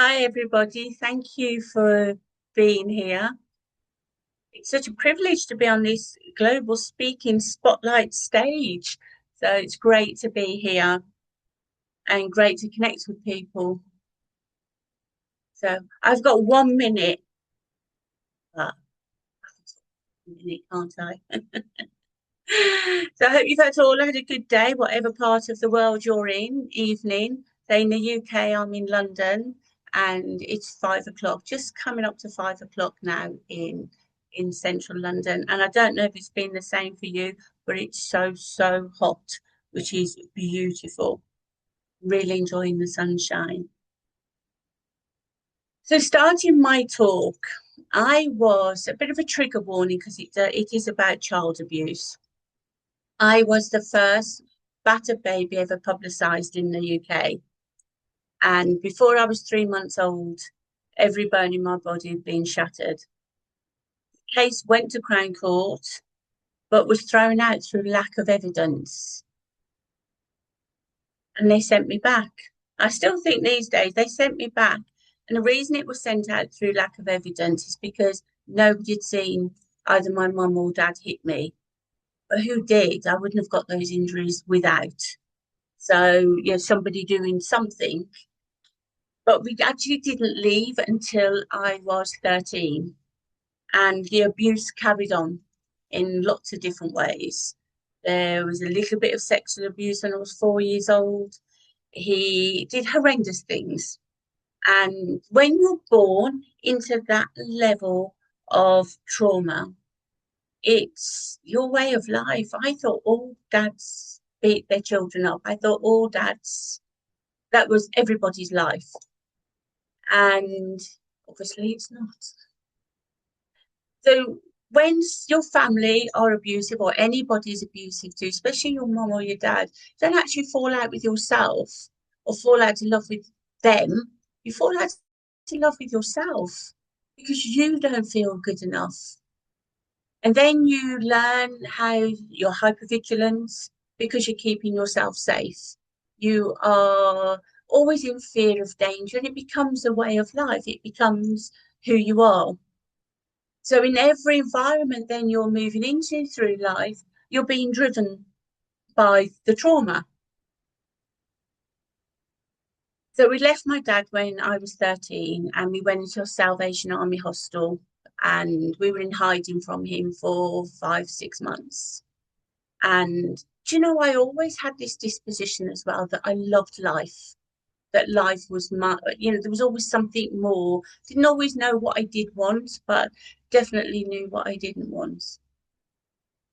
Hi, everybody. Thank you for being here. It's such a privilege to be on this global speaking spotlight stage. So it's great to be here and great to connect with people. So I've got 1 minute, but a minute, can't I? So I hope you've all had a good day, whatever part of the world you're in, evening. So in the UK, I'm in London and it's 5 o'clock, just coming up to 5 o'clock now in central London. And I don't know if it's been the same for you, but it's so hot, which is beautiful. Really enjoying the sunshine. So starting my talk, I was a bit of a trigger warning because it is about child abuse. I was the first battered baby ever publicised in the UK. And before I was 3 months old, every bone in my body had been shattered. The case went to Crown Court, but was thrown out through lack of evidence. And they sent me back. I still think these days they sent me back. And the reason it was sent out through lack of evidence is because nobody had seen either my mum or dad hit me. But who did? I wouldn't have got those injuries without. So, somebody doing something. But we actually didn't leave until I was 13. And the abuse carried on in lots of different ways. There was a little bit of sexual abuse when I was 4 years old. He did horrendous things. And when you're born into that level of trauma, it's your way of life. I thought all dads beat their children up. I thought all dads, that was everybody's life. And obviously it's not. So when your family are abusive or anybody's abusive to, especially your mom or your dad, don't actually fall out with yourself or fall out in love with them. You fall out in love with yourself because you don't feel good enough. And then you learn how you're hypervigilant because you're keeping yourself safe. You are always in fear of danger, and it becomes a way of life. It becomes who you are. So in every environment then you're moving into through life, you're being driven by the trauma. So we left my dad when I was 13 and we went into a Salvation Army hostel and we were in hiding from him for 5, 6 months. And do you know, I always had this disposition as well that I loved life, that life was my, there was always something more. Didn't always know what I did want, but definitely knew what I didn't want.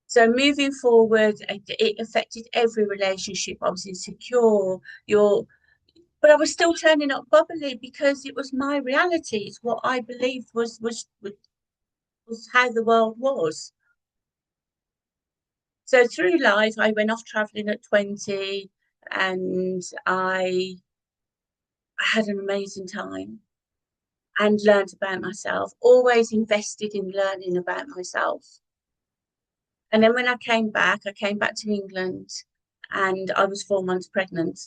So moving forward, it affected every relationship. I was insecure, but I was still turning up bubbly because it was my reality. It's what I believed was how the world was. So through life, I went off traveling at 20 and I had an amazing time and learned about myself, always invested in learning about myself. And then when I came back to England and I was 4 months pregnant.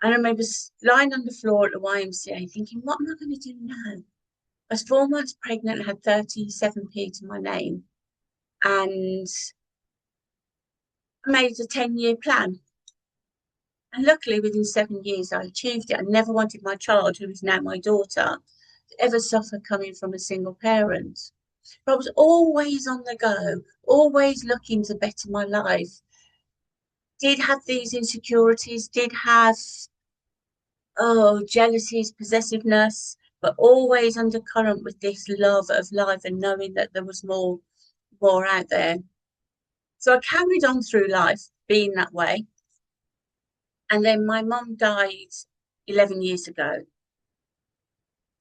And I remember lying on the floor at the YMCA thinking, what am I going to do now? I was 4 months pregnant and had 37p to my name. And I made a 10-year plan. And luckily, within 7 years, I achieved it. I never wanted my child, who is now my daughter, to ever suffer coming from a single parent. But I was always on the go, always looking to better my life. Did have these insecurities, did have, jealousies, possessiveness, but always undercurrent with this love of life and knowing that there was more out there. So I carried on through life being that way. And then my mum died 11 years ago.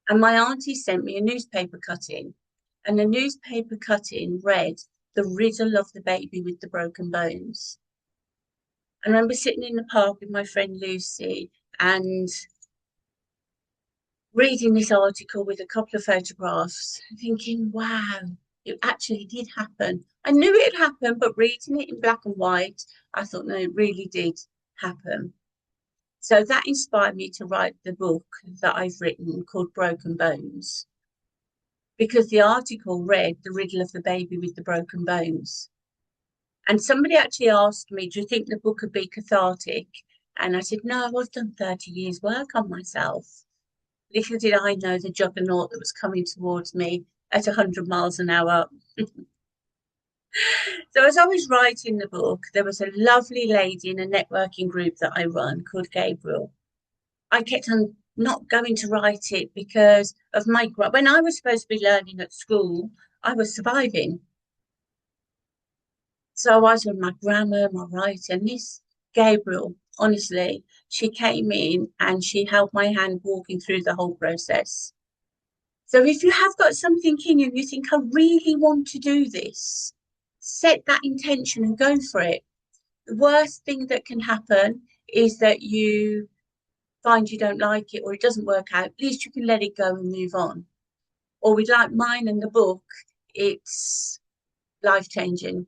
And my auntie sent me a newspaper cutting. And the newspaper cutting read, "The riddle of the baby with the broken bones." I remember sitting in the park with my friend Lucy and reading this article with a couple of photographs, thinking, wow, it actually did happen. I knew it had happened, but reading it in black and white, I thought, no, it really did happen. So that inspired me to write the book that I've written called Broken Bones, because the article read The Riddle of the Baby with the Broken Bones. And somebody actually asked me, do you think the book would be cathartic? And I said, no, I've done 30 years work on myself. Little did I know the juggernaut that was coming towards me at 100 miles an hour. So as I was writing the book, there was a lovely lady in a networking group that I run called Gabriel. I kept on not going to write it because of when I was supposed to be learning at school, I was surviving. So I was with my grammar, my writing, and this Gabriel, honestly, she came in and she held my hand walking through the whole process. So if you have got something in you, you think, I really want to do this, set that intention and go for it. The worst thing that can happen is that you find you don't like it or it doesn't work out. At least you can let it go and move on. Or with like mine and the book, it's life-changing,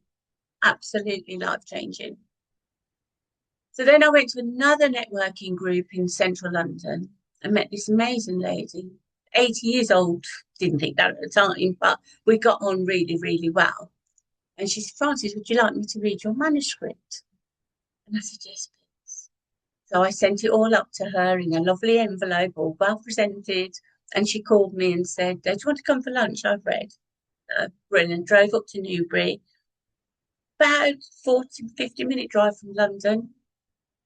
absolutely life-changing. So then I went to another networking group in central London and met this amazing lady, 80 years old. Didn't think that at the time, but we got on really, really well. And she said, Frances, would you like me to read your manuscript? And I said, yes, please. So I sent it all up to her in a lovely envelope, all well presented. And she called me and said, do you want to come for lunch? I've read. Brilliant. Drove up to Newbury, about 40, 50-minute drive from London.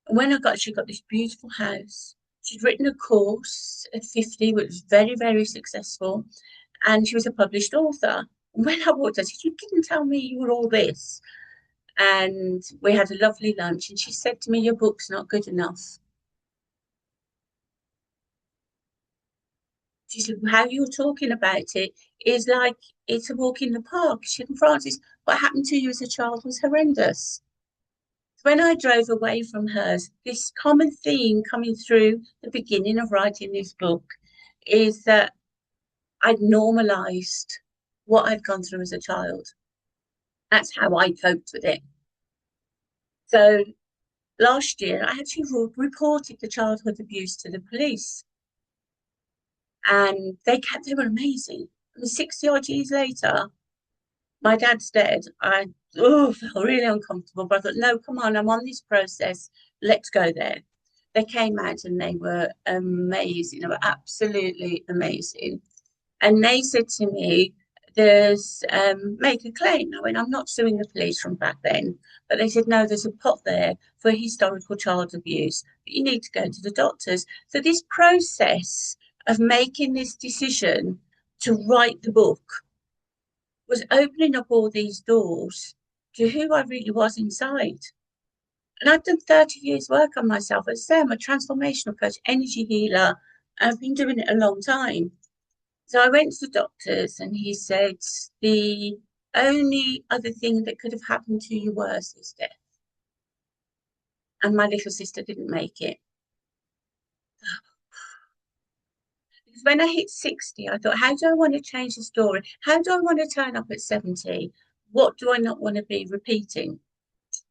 And when she got this beautiful house. She'd written a course at 50, which was very, very successful. And she was a published author. And when I walked, I said, you didn't tell me you were all this. And we had a lovely lunch. And she said to me, your book's not good enough. She said, how you're talking about it is like it's a walk in the park. She said, Frances, what happened to you as a child was horrendous. When I drove away from hers, this common theme coming through the beginning of writing this book is that I'd normalized what I'd gone through as a child. That's how I coped with it. So last year, I actually reported the childhood abuse to the police. And they were amazing. I mean, 60 odd years later, my dad's dead. I felt really uncomfortable, but I thought, no, come on, I'm on this process. Let's go there. They came out and they were amazing. They were absolutely amazing. And they said to me, there's make a claim. I went, I'm not suing the police from back then. But they said, no, there's a pot there for historical child abuse, but you need to go to the doctors. So this process of making this decision to write the book was opening up all these doors to who I really was inside. And I've done 30 years work on myself. As I say, I'm a transformational coach, energy healer. I've been doing it a long time. So I went to the doctors and he said, the only other thing that could have happened to you worse is death. And my little sister didn't make it. Because when I hit 60, I thought, how do I want to change the story? How do I want to turn up at 70? What do I not want to be repeating?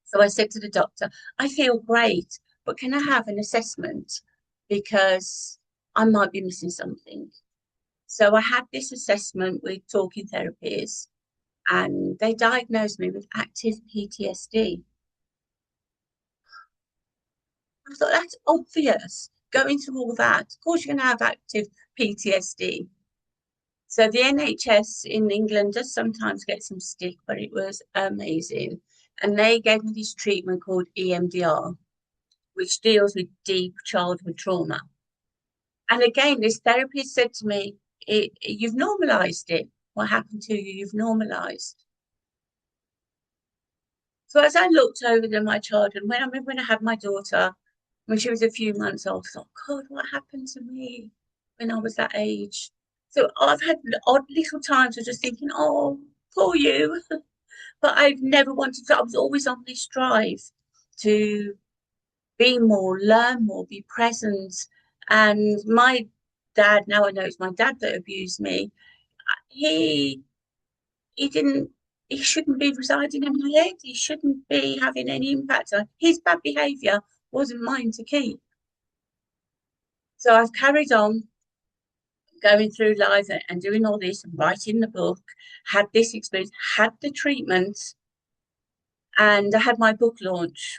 So I said to the doctor, I feel great, but can I have an assessment? Because I might be missing something. So I had this assessment with talking therapies, and they diagnosed me with active PTSD. I thought, that's obvious. Going through all that, of course you're going to have active PTSD. So the NHS in England does sometimes get some stick, but it was amazing. And they gave me this treatment called EMDR, which deals with deep childhood trauma. And again, this therapist said to me, you've normalized it. What happened to you? You've normalized. So as I looked over my childhood, when I had my daughter, when she was a few months old, I thought, God, what happened to me when I was that age? So I've had odd little times of just thinking, oh, poor you. But I've never wanted to, I was always on this drive to be more, learn more, be present. And my dad, now I know it's my dad that abused me, he didn't, he shouldn't be residing in my head. He shouldn't be having any impact on his bad behaviour wasn't mine to keep. So I've carried on going through life and doing all this and writing the book, had this experience, had the treatment, and I had my book launch.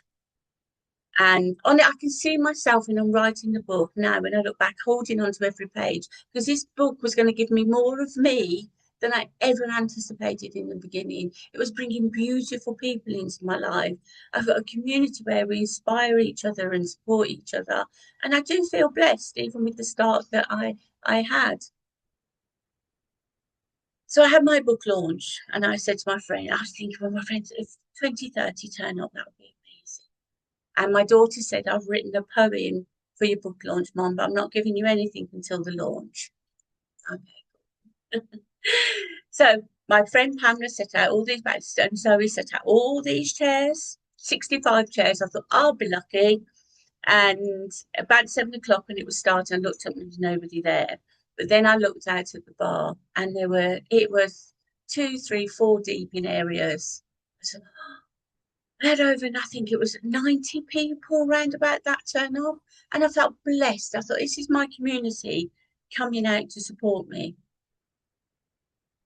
And on it, I can see myself when I'm writing the book now, when I look back, holding on to every page, because this book was going to give me more of me than I ever anticipated in the beginning. It was bringing beautiful people into my life. I've got a community where we inspire each other and support each other. And I do feel blessed, even with the start that I had. So I had my book launch, and I said to my friend, I was thinking, well, my friends, if 2030 turn up, that would be amazing. And my daughter said, I've written a poem for your book launch, Mum, but I'm not giving you anything until the launch. Okay. So my friend Pamela set out all these bags, and Zoe set out all these chairs, 65 chairs. I thought, I'll be lucky. And about 7 o'clock when it was starting, I looked up and there was nobody there. But then I looked out at the bar and it was 2, 3, 4 deep in areas. I said, I had over, and I think it was 90 people round about that turn up. And I felt blessed. I thought, this is my community coming out to support me.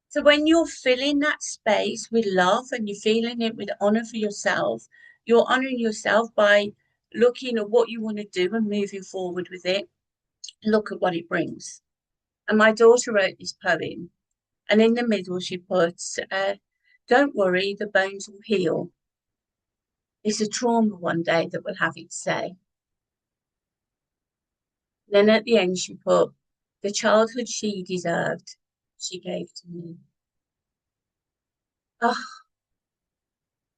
So when you're filling that space with love and you're feeling it with honor for yourself, you're honoring yourself by looking at what you want to do and moving forward with it. Look at what it brings. And my daughter wrote this poem, and in the middle she puts, don't worry, the bones will heal. It's a trauma one day that will have its say. Then at the end she put, the childhood she deserved, she gave to me. Oh,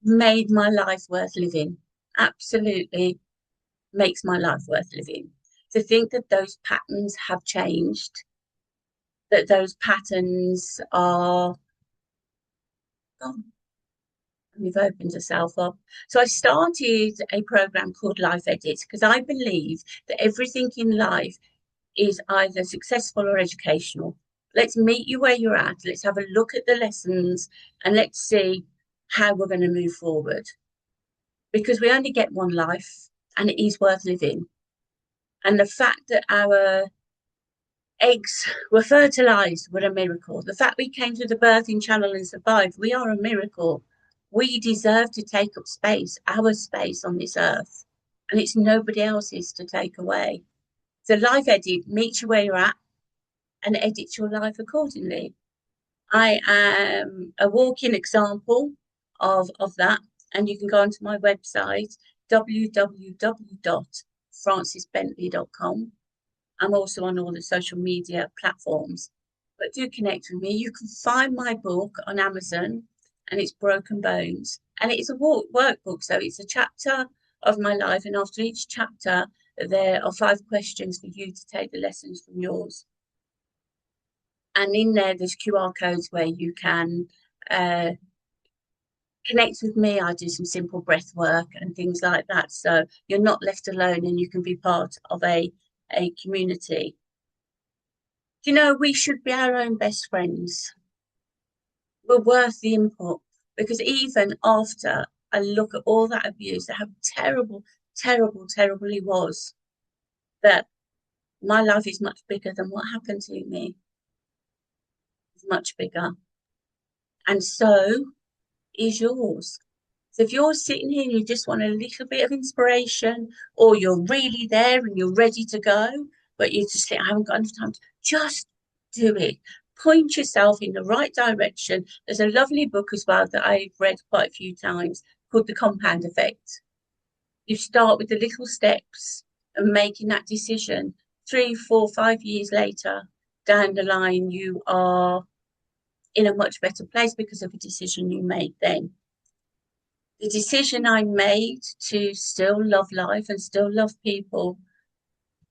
made my life worth living. Absolutely makes my life worth living. To think that those patterns have changed, that those patterns are gone. We've opened yourself up. So I started a program called LifeEdits because I believe that everything in life is either successful or educational. Let's meet you where you're at. Let's have a look at the lessons and let's see how we're going to move forward. Because we only get one life and it is worth living. And the fact that our eggs were fertilized were a miracle. The fact we came through the birthing channel and survived, we are a miracle. We deserve to take up space, our space on this earth. And it's nobody else's to take away. So Life Edit meets you where you're at and edits your life accordingly. I am a walking example of that. And you can go onto my website, www.francisbentley.com. I'm also on all the social media platforms. But do connect with me. You can find my book on Amazon, and it's Broken Bones. And it's a workbook, so it's a chapter of my life. And after each chapter, there are 5 questions for you to take the lessons from yours. And in there's QR codes where you can connect with me. I do some simple breath work and things like that. So you're not left alone and you can be part of a community. You know, we should be our own best friends. We're worth the input because even after I look at all that abuse, how terrible, terrible, terrible it was, that my life is much bigger than what happened to me. It's much bigger. And so is yours. So if you're sitting here and you just want a little bit of inspiration, or you're really there and you're ready to go, but you just think, I haven't got enough time, just do it. Point yourself in the right direction. There's a lovely book as well that I've read quite a few times called The Compound Effect. You start with the little steps and making that decision. 3, 4, 5 years later, down the line, you are in a much better place because of a decision you made then. The decision I made to still love life and still love people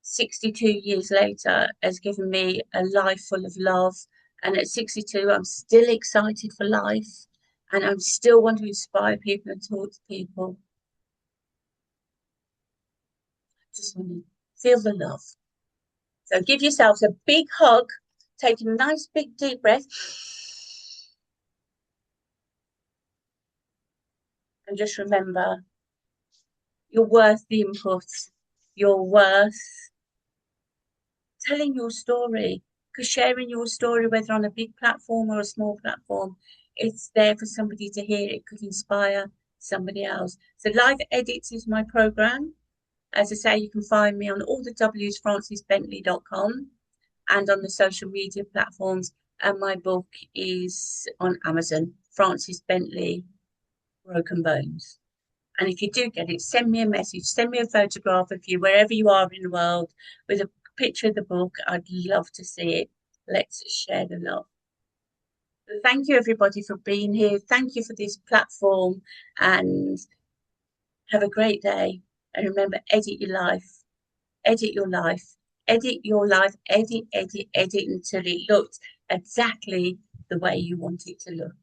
62 years later has given me a life full of love. And at 62, I'm still excited for life and I'm still want to inspire people and talk to people. Just want to feel the love. So give yourselves a big hug, take a nice big deep breath. And just remember, you're worth the input. You're worth telling your story, because sharing your story, whether on a big platform or a small platform, it's there for somebody to hear. It could inspire somebody else. So Live Edits is my program. As I say, you can find me on all the W's, francisbentley.com, and on the social media platforms. And my book is on Amazon, Francis Bentley, Broken Bones. And if you do get it, send me a message, send me a photograph of you wherever you are in the world with a picture of the book. I'd love to see it. Let's share the love. But thank you, everybody, for being here. Thank you for this platform, and have a great day. And remember, edit your life, edit your life, edit your life, edit until it looks exactly the way you want it to look.